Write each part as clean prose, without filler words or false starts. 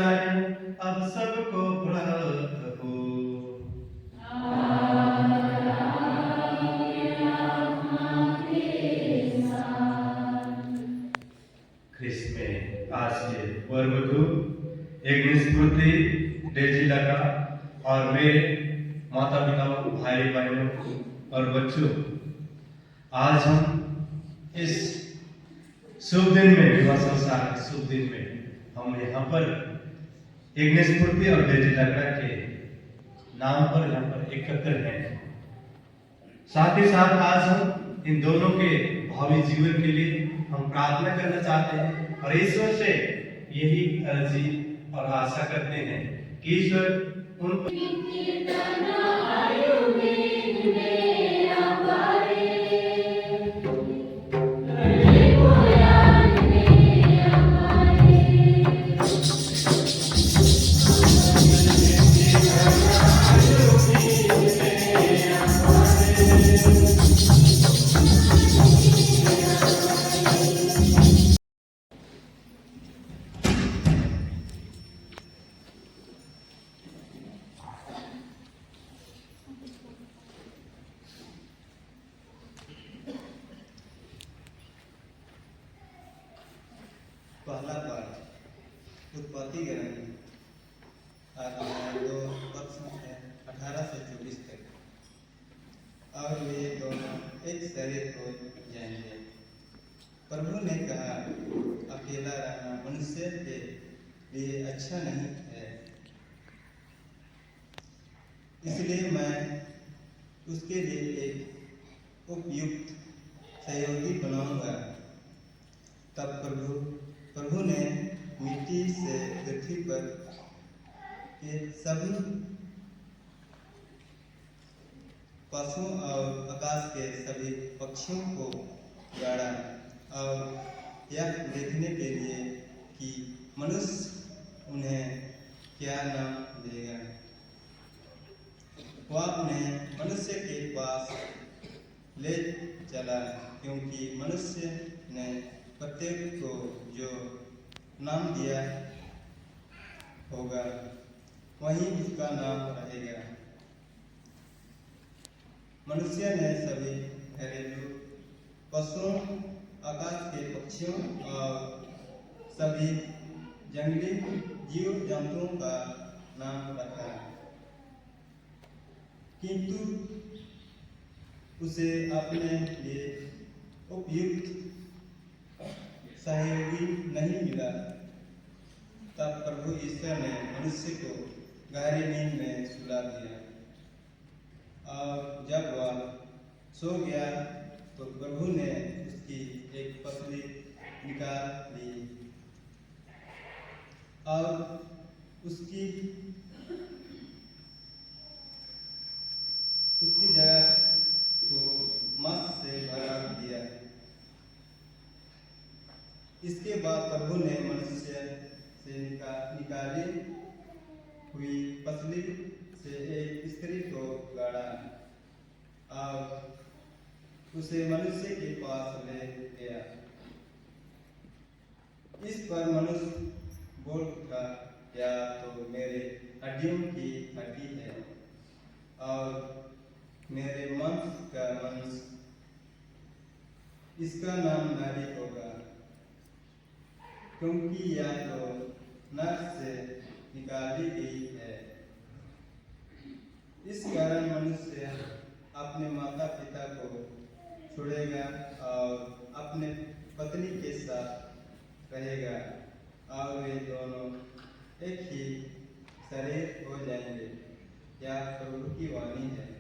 शरण अब सबको प्राप्त हो। ख्रिस्त में आज के वरवधु यज्ञस्मृति डेजी लगा और मेरे माता पिताओं, भाई बहनों और बच्चों, आज हम इस शुभ दिन में, विवाह संस्कार के शुभ दिन में हम यहाँ पर यज्ञस्मृति और डेजी लगा के नाम पर यहाँ पर एकत्र हैं। साथ ही साथ आज हम इन दोनों के भावी जीवन के लिए हम प्रार्थना करना चाहते हैं और ईश्वर से यही अर्जी और आशा करते हैं कि ईश्वर उन पहला पाठ उत्पत्ति ग्रंथ आदि 2 पद से 18 से 24 तक। और वे दोनों एक शरीर हो जाएंगे। प्रभु ने कहा, अकेला रहना मनुष्य के लिए अच्छा नहीं है, इसलिए मैं उसके लिए एक उपयुक्त सहयोगी बनाऊंगा। तब प्रभु ने मिट्टी से पृथ्वी पर के सभी पशुओं और आकाश के सभी पक्षियों को गाड़ा और यह देखने के लिए कि मनुष्य उन्हें क्या नाम देगा। वह उन्हें मनुष्य के पास ले चला, क्योंकि मनुष्य ने प्रत्येक को जो नाम दिया होगा वही उसका नाम रहेगा। मनुष्य ने सभी घरेलू पशुओं, आकाश के पक्षियों और सभी जंगली जीव जंतुओं का नाम रखा, किंतु उसे अपने लिए उपयुक्त सहयोगी नहीं मिला। तब प्रभु ईश्वर ने मनुष्य को गहरी नींद में सुला दिया, और जब वह सो गया तो प्रभु ने उसकी एक पसली निकाल ली और उसकी जगह को मांस से भरा दिया। इसके बाद प्रभु ने मनुष्य से निकाली हुई पसली से एक स्त्री को गाड़ा और उसे मनुष्य के पास ले गया। इस पर मनुष्य बोल उठा, या तो मेरे हड्डियों की हड्डी है और मेरे मांस का मांस, इसका नाम नारी होगा, क्योंकि यह तो नर से निकाली गई है। इस कारण मनुष्य अपने माता पिता को छोड़ेगा और अपने पत्नी के साथ रहेगा, और वे दोनों एक ही शरीर हो जाएंगे। यह प्रभु की वाणी है।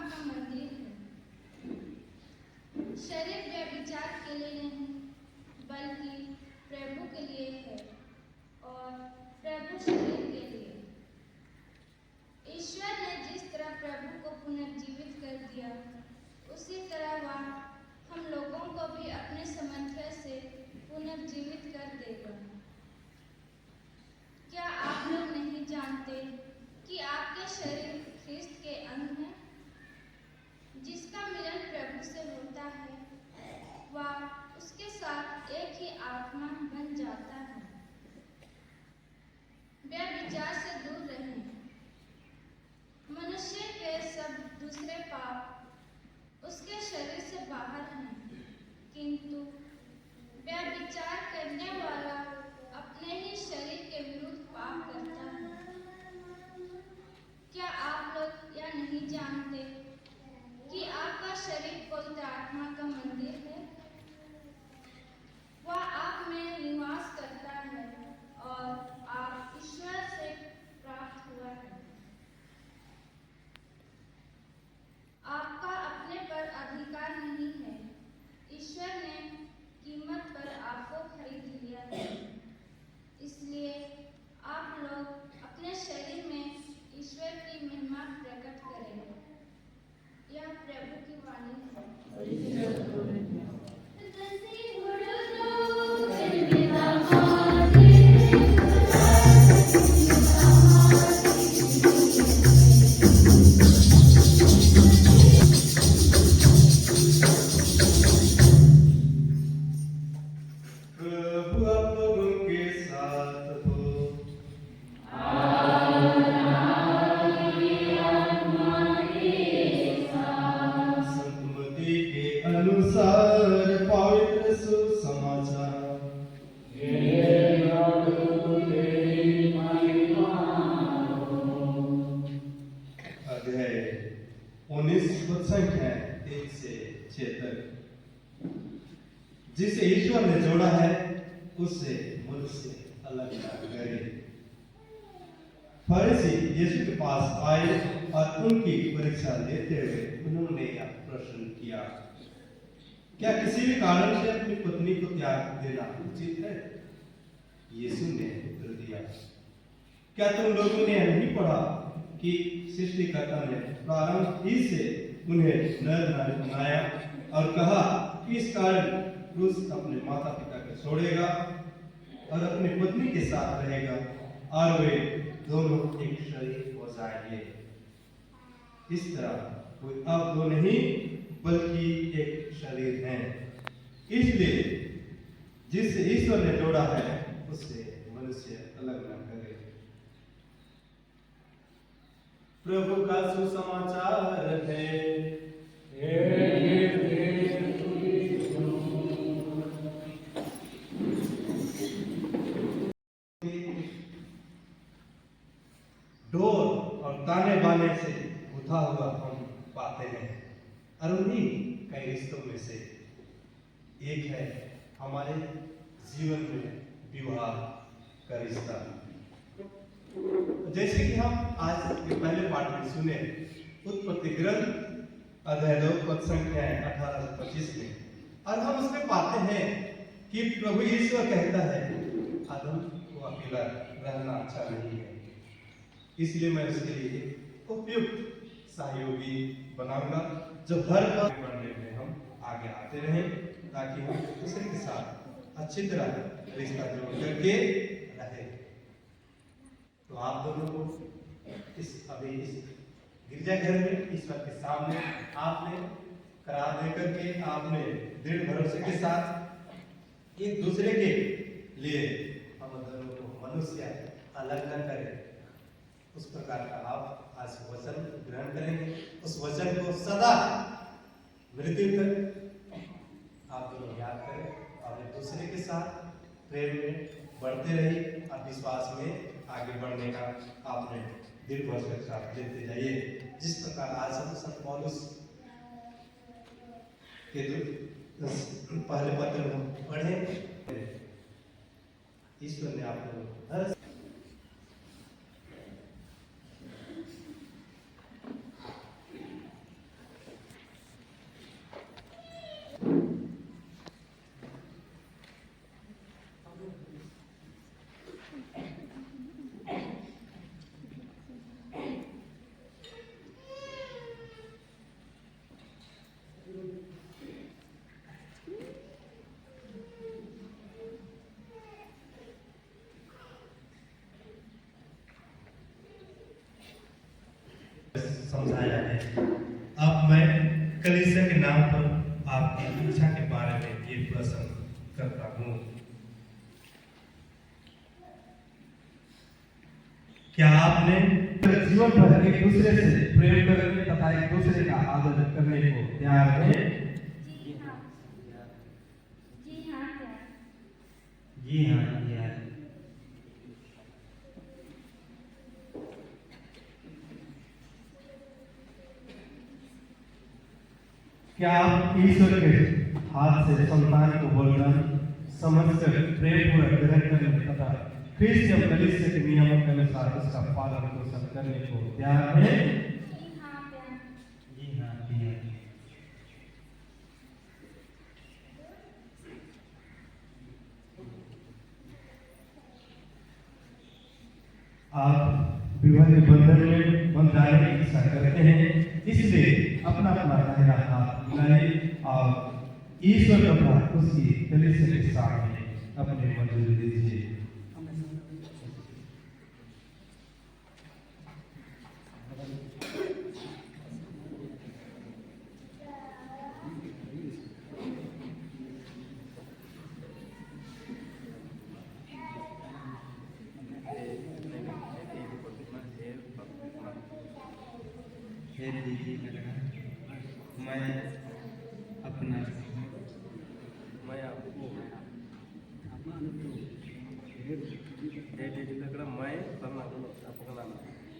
का मंदिर है। शरीर व्यभिचार के लिए नहीं, बल्कि प्रभु के लिए है और प्रभु शरीर के लिए। ईश्वर ने जिस तरह प्रभु को पुनर्जीवित कर दिया, उसी तरह वह हम लोगों को भी अपने सामर्थ्य से पुनर्जीवित कर देगा। क्या आप लोग नहीं जानते कि आपके शरीर ख्रिस्त के अंग हैं? जिसका मिलन प्रभु से होता है, वह उसके साथ एक ही आत्मा बन जाता है। व्यभिचार से दूर रहें। मनुष्य के सब दूसरे पाप उसके शरीर से बाहर हैं, किंतु व्यभिचार करने वाला अपने ही शरीर के विरुद्ध पाप करता है। क्या आप लोग यह नहीं जानते कि आपका शरीर पवित्र आत्मा का मंदिर है? वह आप में निवास करता है और आप ईश्वर से प्राप्त हुआ है। आपका अपने पर अधिकार नहीं है। ईश्वर ने कीमत पर आपको खरीद लिया है। इसलिए आप लोग अपने शरीर में ईश्वर की महिमा प्रकट करें। यह प्रभु की वाणी है। प्रभु आप लोगों के साथ हो। संत मत्ती के अनुसार पवित्र सुसमाचार। अध्याय 19 पद संख्या 1 से 6 तक। जिसे ईश्वर ने जोड़ा है, उससे मनुष्य अलग ना करे। फरीसी यीशु के पास आए और उनकी परीक्षा लेते हुए उन्होंने यह प्रश्न किया, क्या किसी भी कारण से अपनी पत्नी को त्याग देना उचित है? यीशु ने उत्तर दिया, क्या तुम लोगों ने नहीं पढ़ा कि सृष्टिकर्ता ने प्रारंभ ही से उन्हें नर नारी बनाया और कहा कि इस कारण पुरुष अपने माता पिता को छोड़ेगा और अपनी पत्नी के साथ रहेगा और वे दोनों एक शरीर हो जाएंगे। इस तरह वे अब दो नहीं बल्कि एक शरीर हैं। इसलिए जिससे ईश्वर ने जोड़ा है, उससे मनुष्य अलग न करे। प्रभु का सुसमाचार है। डोर और ताने बाने से गुथा हुआ हम पाते हैं और उन्हीं कई रिश्तों में से एक है हमारे जीवन में विवाह का रिश्ता। जैसे कि हम आज के पहले पाठ में सुने, उत्पत्ति ग्रंथ अध्याय 2 पद संख्या 18 से 25 में, और हम उसमें पाते हैं कि प्रभु ईश्वर कहता है आदम को अकेला रहना अच्छा नहीं है, इसलिए मैं उसके लिए उपयुक्त सहयोगी बनाऊंगा जो हर बार बढ़ने में हम आगे आते रहें, ताकि हम दूसरे के साथ अच्छी तरह रिश्ता जोड़ करके रहे। तो आप दोनों को इस गिरजाघर में ईश्वर के सामने आपने करार देकर के आपने दृढ़ भरोसे के साथ एक दूसरे के लिए हम दोनों को मनुष्य अलग न करें, उस प्रकार का आप आज वचन ग्रहण करेंगे। उस वचन को सदा मृत्यु तक आप दोनों याद करें और एक दूसरे के साथ प्रेम में बढ़ते रहिए और विश्वास में आगे बढ़ने का आपने दृढ़ भरोसे के साथ लेते जाइए। जिस प्रकार आज हम संत पौलुस के पहले पत्र में हम पढ़े, ईश्वर ने आपको हर समझाया है। अब मैं कलीसिया के नाम पर आपकी इच्छा के बारे में ये प्रश्न करता हूँ। क्या आपने जीवन भर एक दूसरे से प्रेम करने तथा एक दूसरे का आदर करने को तैयार हैं? जी हाँ। जी हाँ क्या? जी हाँ यार। क्या आप ईश्वर के हाथ से संतान को वरदान समझकर प्रेम पूर्वक ग्रहण करने तथा ख्रीष्ट कलीसिया के नियमों के अनुसार उसका पालन पोषण करने को तैयार हैं? जी हाँ क्या? जी हाँ यार। आप विवाह के बंधन में बंध जाने की इच्छा करते हैं, इसलिए अपना अपना दाहिना हाथ मिलाइए और ईश्वर तथा उसकी कलीसिया के सामने अपने मंजूरी दीजिए। हे दीदी लगा मैं अपना मैं आपको हे डीजी लकड़ा मैं करना आपका नाम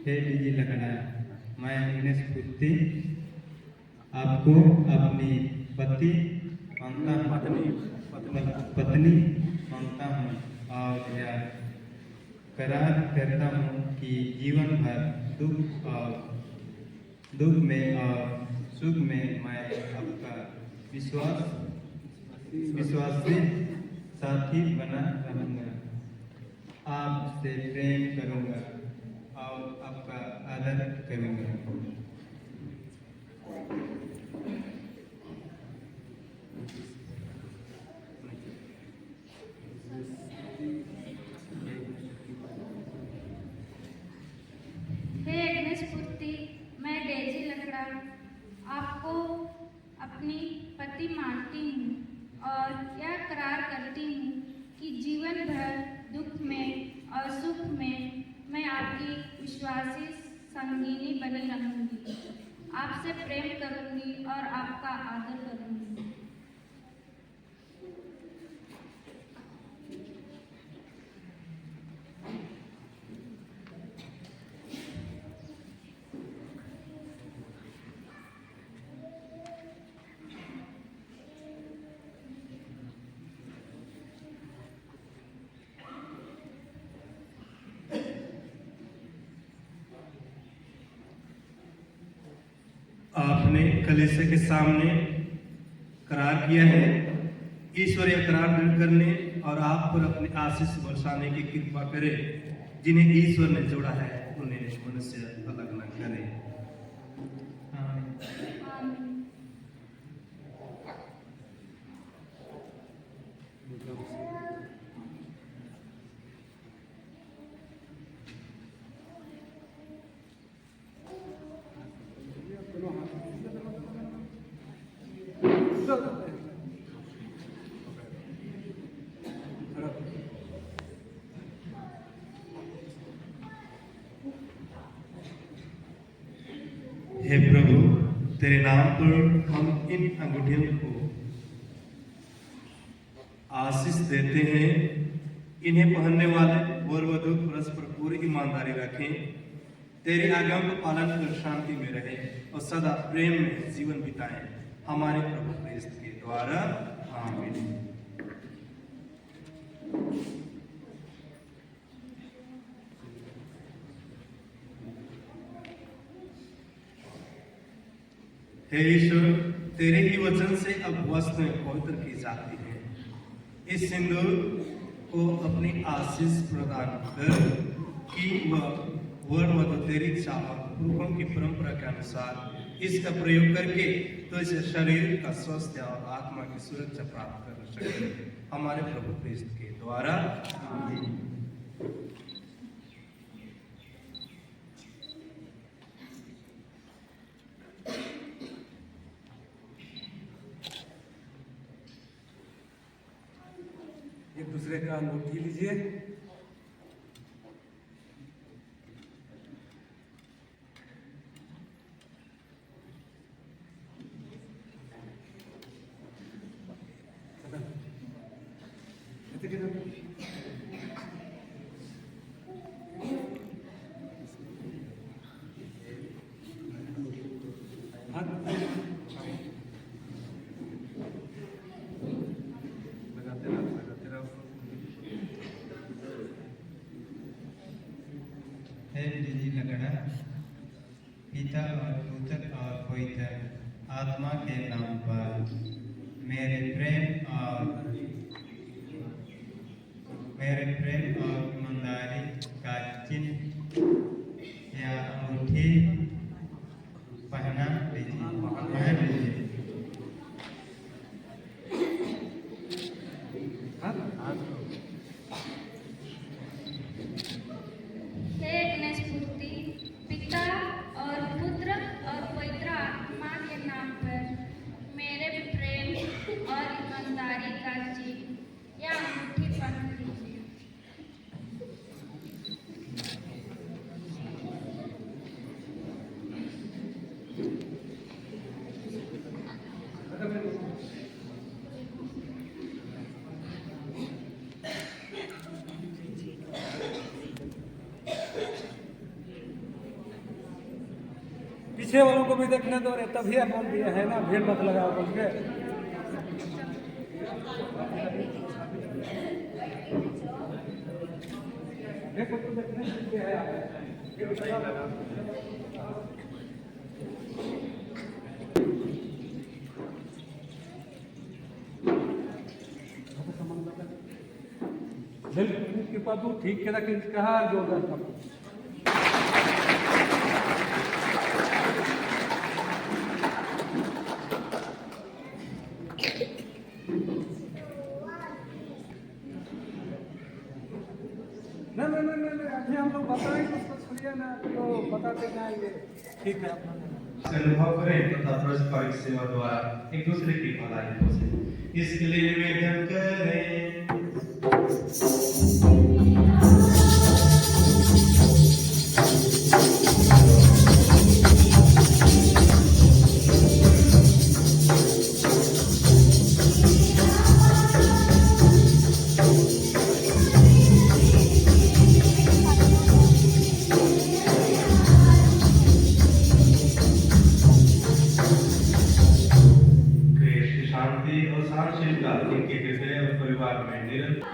हे दीदी लगना मैं गणेश पुत्री आपको अपनी पति मानता पत्नी मानता हूँ और यह करार करता हूँ कि जीवन भर दुख में और सुख में मैं आपका विश्वासी साथी बना रहूँगा, आपसे प्रेम करूँगा और आपका आदर करूँगा। हे गणेश पुत्री, मैं डेजी लकड़ा आपको अपनी पति मानती हूँ और यह करार करती हूँ कि जीवन भर दुख में और सुख में मैं आपकी विश्वासी संगिनी बनी रहूँगी, आपसे प्रेम करूँगी और आपका आदर करूँगी। आपने कलीसिया के सामने करार किया है, ईश्वर यह करार दृढ़ करने और आप पर अपने आशीष बरसाने की कृपा करे। जिन्हें ईश्वर ने जोड़ा है उन्हें मनुष्य अलग न करे। आमीन। हे प्रभु, तेरे नाम पर हम इन अंगूठियों को आशीष देते हैं। इन्हें पहनने वाले वर वधू परस्पर पूरी ईमानदारी रखें, तेरी आज्ञाओं का पालन कर शांति में रहे और सदा प्रेम में जीवन बिताएं। हमारे प्रभु क्रिस्त के द्वारा आमीन। हे ईश्वर, तेरे ही वचन से अब वस्त्र पवित्र की जाती है। इस सिंदूर को अपनी आशीष प्रदान कर कि वह वर वधू तेरी इच्छा और पुरखों की परंपरा के अनुसार इसका प्रयोग करके तो इस शरीर का स्वास्थ्य और आत्मा की सुरक्षा प्राप्त कर सके। हमारे प्रभु क्रिस्त के द्वारा आमीन। दूसरे का अंगूठी लीजिए। लगाते रहो। हे डिजी लकड़ा, पिता और पुत्र और पवित्र आत्मा के नाम पर मेरे प्रेम और ईमानदारी का चिन्ह या अंगूठी पहन लीजिए। हे गणेश मूर्ति, पिता और पुत्र और पवित्र आत्मा के नाम पर मेरे प्रेम और ईमानदारी का चिन्ह या अंगूठी पहन लीजिए। पीछे वालों को भी देखने दो रे, तभी बोल दिया है ना, भीड़ मत लगाओ बोल के। देखो तो देखने के है के पादू ठीक के रख कहा जो नहीं अभी हम लोग बताएंगे उसको, छोड़िए ना तो बताते जाएंगे। ठीक है, अनुभव करें तथा परस्पर सेवा द्वारा एक दूसरे की भलाई हो सके, इसके लिए निवेदन करें। शांति और सहनशीलता इनके हृदय और परिवार में निरंतर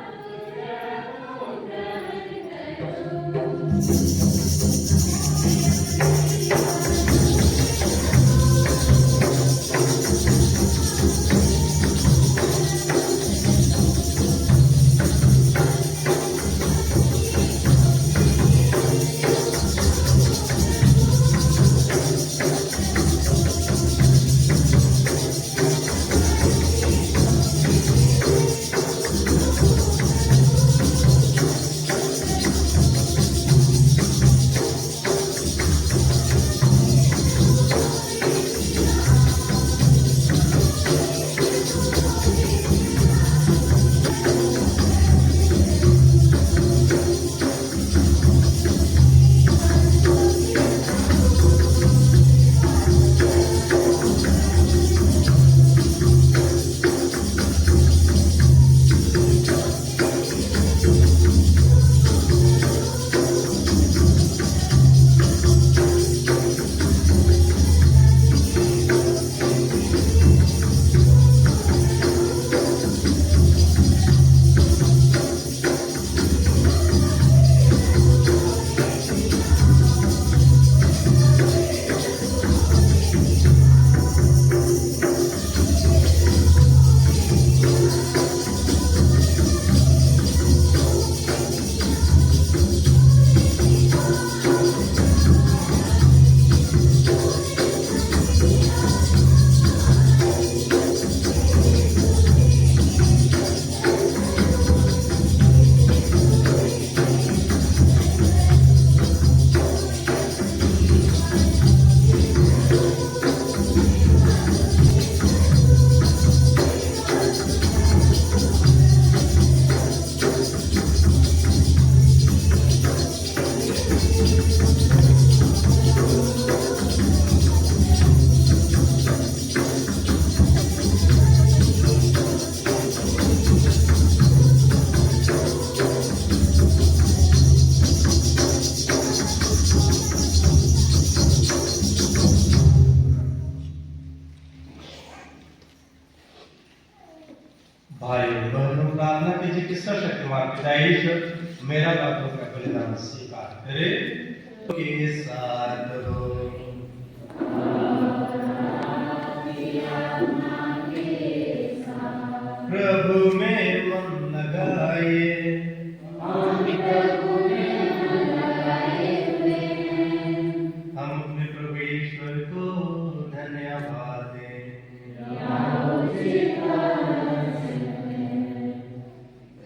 भाई बहनों प्रार्थना कीजिए कि सर्वशक्तिमान पिता ईश्वर मेरा पापों का बलिदान स्वीकार करे के साथ हो। प्रभु में मन लगाइए, हम अपने प्रभु ईश्वर को धन्यवाद दें।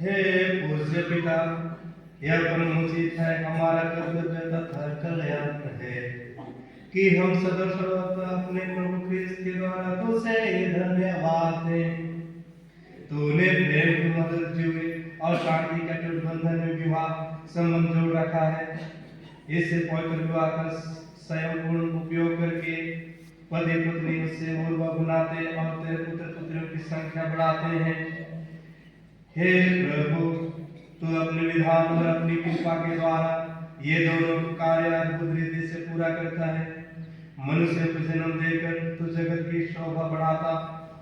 हे पूज्य पिता, यह परमोचित है, हमारा कर्तव्य तथा कल्याण है कि हम सदा सर्वदा अपने प्रभु क्रिस्त के द्वारा तुझसे धन्यवाद दें। तूने प्रेम की मदद जुए और शांति का बंधन में विवाह संबंध जोड़ रखा है। इससे पवित्र विवाह का स्वयं पूर्ण उपयोग करके पति पत्नी उससे उर्वा बनाते और तेरे पुत्र पुत्रियों की संख्या बढ़ाते हैं। हे प्रभु, तू अपने विधान और अपनी कृपा के द्वारा ये दोनों कार्य अद्भुत रीति से पूरा करता है। मनुष्य को जन्म देकर तू जगत की शोभा बढ़ाता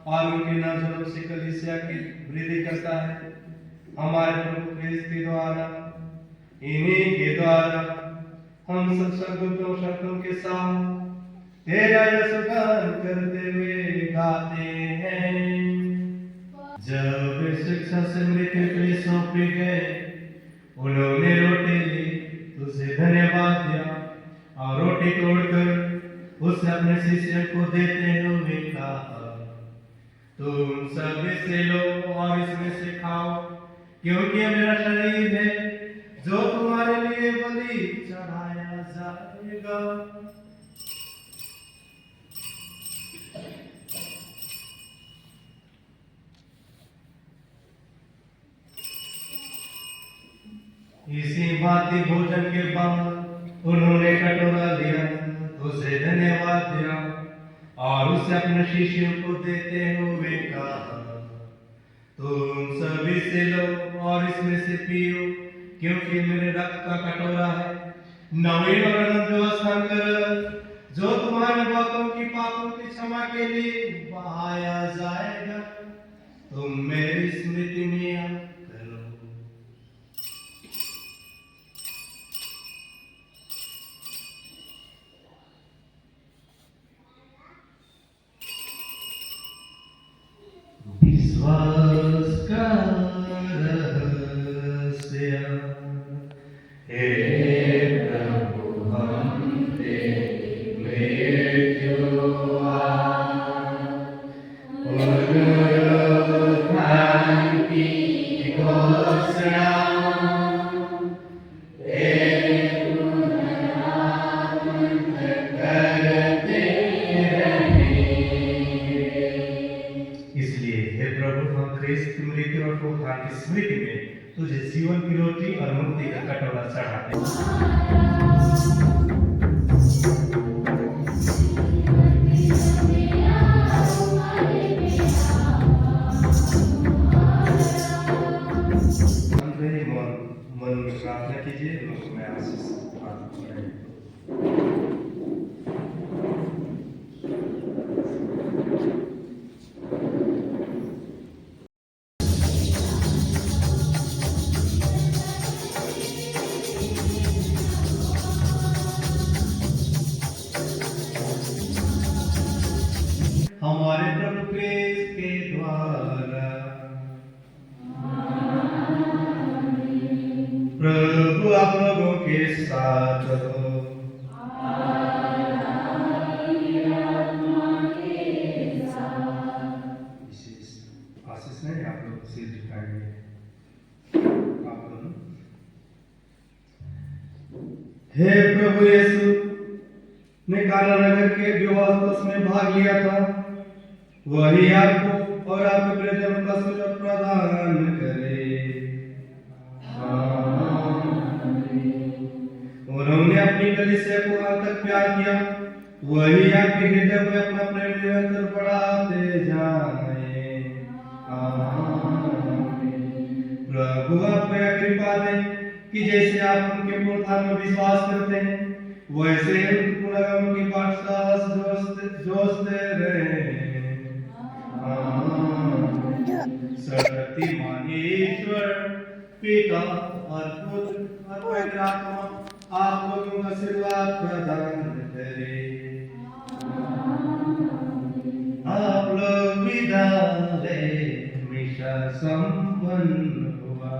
और उनके नजरों से कलीसिया की वृद्धि करता है। हमारे प्रभु क्रिस्त के द्वारा, इन्हीं के द्वारा हम सब सर्वोत्तम शर्तों के साथ तेरा यशगान करते हुए गाते हैं। जब वे शिक्षा से मृत्यु के लिए सौंपे गए, उन्होंने रोटी ली, तुझे धन्यवाद दिया और रोटी तोड़कर उसे अपने शिष्यों को देते हुए कहा, तुम सब इससे लो और इसमें से खाओ, क्योंकि यह मेरा शरीर है जो तुम्हारे लिए बलि चढ़ाया जाएगा। इसी भांति भोजन के बाद उन्होंने कटोरा लिया, उसे धन्यवाद दिया और उसे अपने शिष्यों को देते हुए कहा, तुम सब इससे लो और इसमें से पियो, क्योंकि मेरे रक्त का कटोरा है, नवीन और अनंत व्यवस्था कर जो तुम्हारे बहुतों की पापों की क्षमा के लिए बहाया जाएगा। तुम मेरी स्मृति में करो। विश्वास का रहस्य, हे प्रभु हम तेरी मृत्यु पुनरुत्थान की घोषणा करते इसलिए हे प्रभु, हम ख्रिस्त की मृत्यु और पुनरुत्थान की स्मृति में तुझे जीवन की रोटी और मुक्ति का कटोरा चढ़ाते हैं। मन में प्रार्थना कीजिए, लोगों में आशीष प्राप्त करें। हमारे प्रभु क्रिस्त के द्वारा प्रभु आप लोगों के साथ हो। विशेष आशीष नहीं, आप लोग सिर झुकाएंगे। आप लोग, हे प्रभु यीशु ने काना नगर के विवाह दिवस में भाग लिया था, वही आपको और आपके प्रियजन का सुख प्रदान करे। उन्होंने अपनी कलीसिया को अंत तक प्यार किया, वही आपके हृदय में अपना प्रेम निरंतर बढ़ाते जाए। प्रभु आपको यह कृपा दे कि जैसे आप उनके पुनरुत्थान में विश्वास करते हैं, वैसे ही पुनर्गमन की पाठशाला जोशते रहे। पिता और पुत्र और पवित्र आत्मा आप लोगों को आशीर्वाद प्रदान करे। आप लोग विदा लें, हमेशा संपन्न हुआ।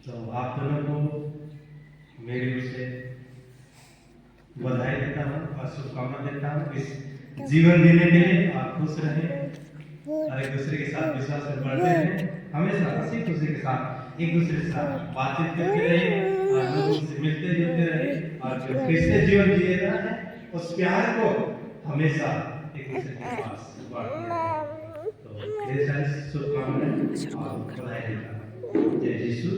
तो आप दोनों को मेरी ओर से बधाई देता हूँ और शुभकामना देता हूँ। इस जीवन जीने के लिए आप खुश रहें और एक दूसरे के साथ विश्वास में बढ़ते रहें। हमेशा हंसी खुशी के साथ एक दूसरे के साथ बातचीत करते रहिए और लोगों से मिलते जुलते रहिए और जो क्रिश्चियन जीवन जी रहा है उस प्यार को हमेशा एक दूसरे के पास बांटते रहें। तो ढेर सारी शुभकामनाएं और बधाई देता हूँ। जय यीशु।